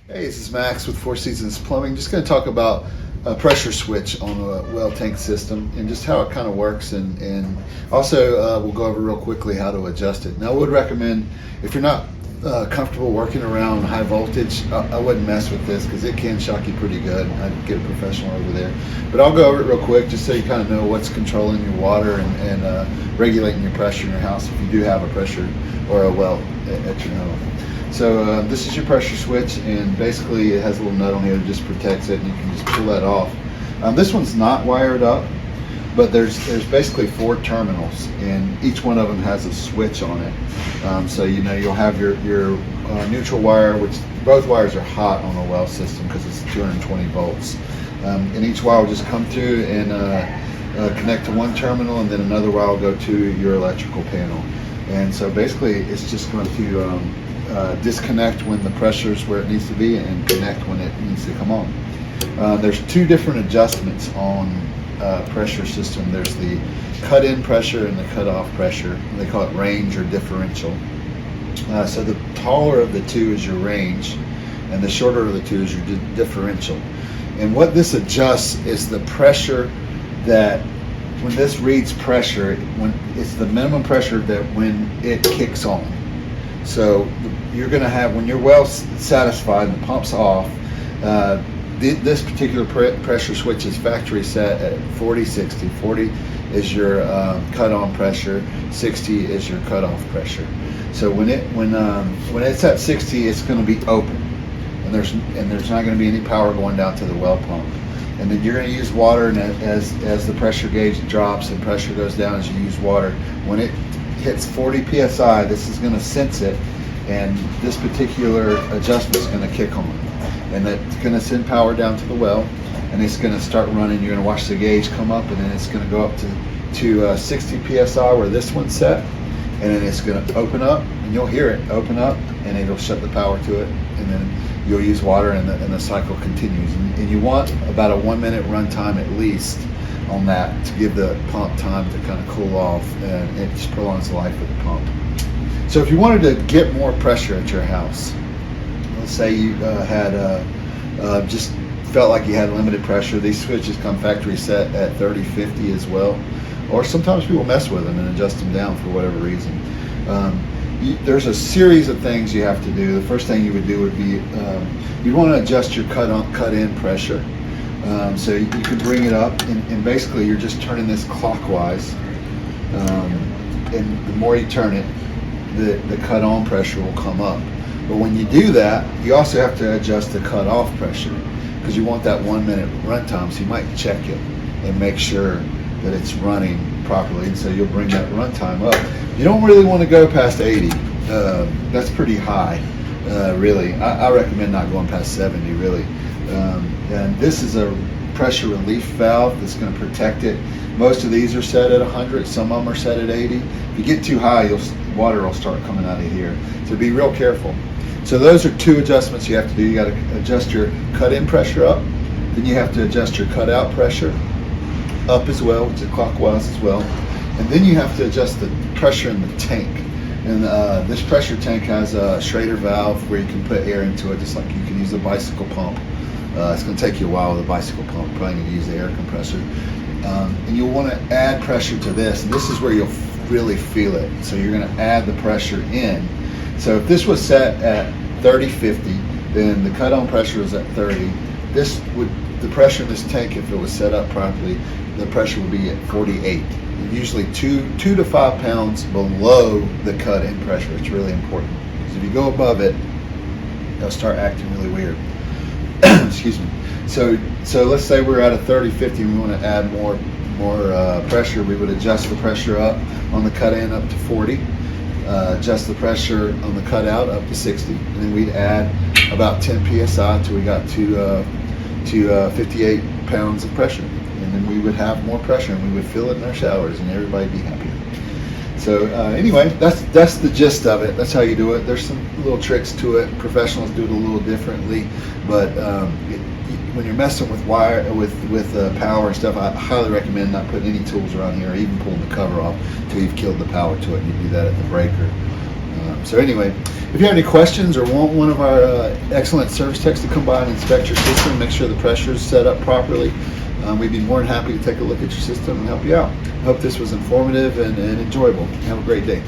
Hey, this is Max with Four Seasons Plumbing. Just going to talk about a pressure switch on a well tank system and just how it kind of works, and also we'll go over real quickly how to adjust it. Now, I would recommend, if you're not comfortable working around high voltage, I wouldn't mess with this because it can shock you pretty good. I'd get a professional over there. But I'll go over it real quick just so you kind of know what's controlling your water and regulating your pressure in your house if you do have a pressure or a well at your home. So this is your pressure switch, and basically it has a little nut on here that just protects it, and you can just pull that off. This one's not wired up, but there's basically 4 terminals, and each one of them has a switch on it. So you'll have your neutral wire, which both wires are hot on a well system because it's 220 volts. And each wire will just come through and connect to one terminal, and then another wire will go to your electrical panel. And so basically it's just going to disconnect when the pressure is where it needs to be and connect when it needs to come on. There's 2 different adjustments on pressure system. There's the cut-in pressure and the cut-off pressure. They call it range or differential. So the taller of the 2 is your range, and the shorter of the 2 is your differential. And what this adjusts is the pressure that, when this reads pressure, when it's the minimum pressure that when it kicks on. So you're going to have, when you're well satisfied and the pump's off, this particular pressure switch is factory set at 40-60. 40 is your cut-on pressure, 60 is your cut-off pressure. So when it's at 60, it's going to be open, and there's not going to be any power going down to the well pump. And then you're going to use water, and as the pressure gauge drops and pressure goes down as you use water, when it hits 40 psi, this is going to sense it, and this particular adjustment is going to kick on, and that's going to send power down to the well, and it's going to start running. You're going to watch the gauge come up, and then it's going to go up to 60 psi where this one's set, and then it's going to open up, and you'll hear it open up, and it'll shut the power to it, and then you'll use water, and the cycle continues. And you want about a 1-minute run time at least on that to give the pump time to kind of cool off, and it just prolongs the life of the pump. So if you wanted to get more pressure at your house, let's say you just felt like you had limited pressure, these switches come factory set at 30-50 as well, or sometimes people mess with them and adjust them down for whatever reason. There's a series of things you have to do. The first thing you would do would be you want to adjust your cut-in pressure. So you can bring it up, and basically you're just turning this clockwise, and the more you turn it, the cut-on pressure will come up. But when you do that, you also have to adjust the cut-off pressure because you want that 1-minute run time. So you might check it and make sure that it's running properly, and so you'll bring that run time up. You don't really want to go past 80. That's pretty high, really. I recommend not going past 70, really. And this is a pressure relief valve that's going to protect it. Most of these are set at 100. Some of them are set at 80. If you get too high, water will start coming out of here. So be real careful. So those are 2 adjustments you have to do. You got to adjust your cut-in pressure up. Then you have to adjust your cut-out pressure up as well, which is clockwise as well. And then you have to adjust the pressure in the tank. And this pressure tank has a Schrader valve where you can put air into it, just like you can use a bicycle pump. It's going to take you a while with a bicycle pump. Probably need to use the air compressor. And you'll want to add pressure to this, and this is where you'll really feel it. So you're going to add the pressure in. So if this was set at 30-50, then the cut-on pressure is at 30. The pressure in this tank, if it was set up properly, the pressure would be at 48. Usually 2 to 5 pounds below the cut-in pressure. It's really important because if you go above it, it'll start acting really weird. Excuse me. So let's say we're at a 30-50 and we want to add more pressure. We would adjust the pressure up on the cut-in up to 40, adjust the pressure on the cut-out up to 60, and then we'd add about 10 psi until we got to 58 pounds of pressure. And then we would have more pressure, and we would feel it in our showers, and everybody'd be happier. So anyway, that's the gist of it. That's how you do it. There's some little tricks to it. Professionals do it a little differently, but when you're messing with wire, with power and stuff, I highly recommend not putting any tools around here, or even pulling the cover off until you've killed the power to it. And you do that at the breaker. So anyway, if you have any questions or want one of our excellent service techs to come by and inspect your system, make sure the pressure is set up properly, we'd be more than happy to take a look at your system and help you out. I hope this was informative and enjoyable. Have a great day.